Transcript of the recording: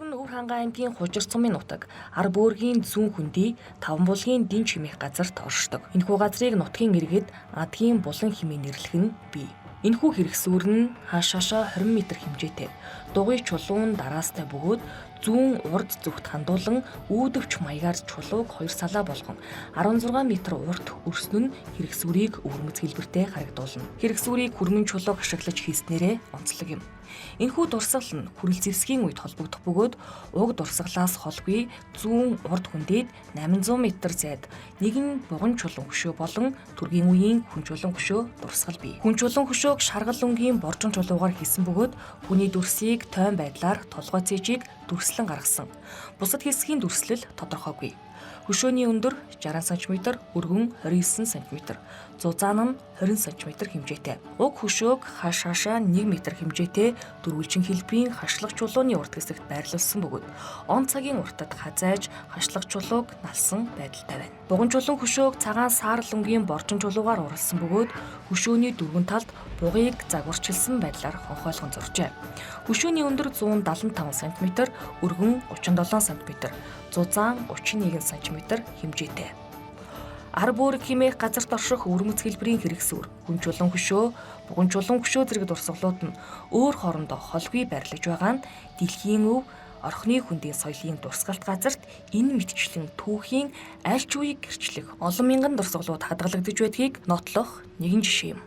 нь Үр хангаан аймгийн Хужир сумын нутаг, ар бөөргийн зүүн хөндөй, таван булгийн дин чимээх газарт оршдог. Энэхүү газрыг нутгийн иргэд адгийн булан хэмээн нэрлэх нь бий. Энэхүү хэрэгсүүр нь хаашаашаа 20 м хэмжээтэй. Дугуй чулуун дараастай бөгөөд зүүн урд зүгт хандуулан үүдвч маягаар чулууг 2 салаа болгон 16 м урт өрснө нь хэрэгсүүрийг өвөрмөц хэлбэртэй харагдуулна. Хэрэгсүүрийг хүрмэн чулууг ашиглаж хийснээрээ онцлог юм. Энэхүү дурсгал нь хүрэл зэвсгийн үед холбогдох бөгөөд уг дурсгалаас холгүй зүүн урд хүндээд 800 м зайд нэгэн буган чулуун хөшөө болон түргийн үеийн хүн чулуун хөшөө дурсгал бий. Хүн чулуун хөшөөг шаргал өнгийн боржин чулуугаар хийсэн бөгөөд хүний дүрсийг тойн байдлаар толгой цэжийг дүрслэн гаргасан. Бусад хэсгийн дүрслэл тодорхойгүй. Хөшөөний өндөр 60 см, өргөн 29 см, зузаан нь 20 см хэмжээтэй. Уг хөшөөг хаашаашаа 1 м хэмжээтэй дөрвөлжин хэлбэрийн хашлах чулууны урд хэсэгт байрлуулсан бөгөөд он цагийн уртад хазайж хашлах чулууг налсан байдалтай байна. Буган чулуун хөшөөг цагаан саарл өнгийн боржин чулуугаар уралсан бөгөөд хөшөөний дөрвөн талд бугыг загварчилсан байдлаар хонхойлгон зуржээ. Хөшөөний өндөр 175 см, өргөн 37 см, зузаан 31 см хэмжээтэй. Ар бөөрг хэмээх газарт орших өвөрмөц хэлбэрийн хэрэгсүүр, хүн чулуун хөшөө, буган чулуун хөшөө зэрэг дурсгалууд нь өөр хоорондоо холгүй байрлаж байгаа нь дэлхийн өв орхны хөндийн соёлын дурсгалт газарт энэ мэтчлэн түүхийн аль ч үеийг гэрчлэх олон мянган дурсгалууд хадгалагдж байдгийг нотлох нэгэн жишээ юм.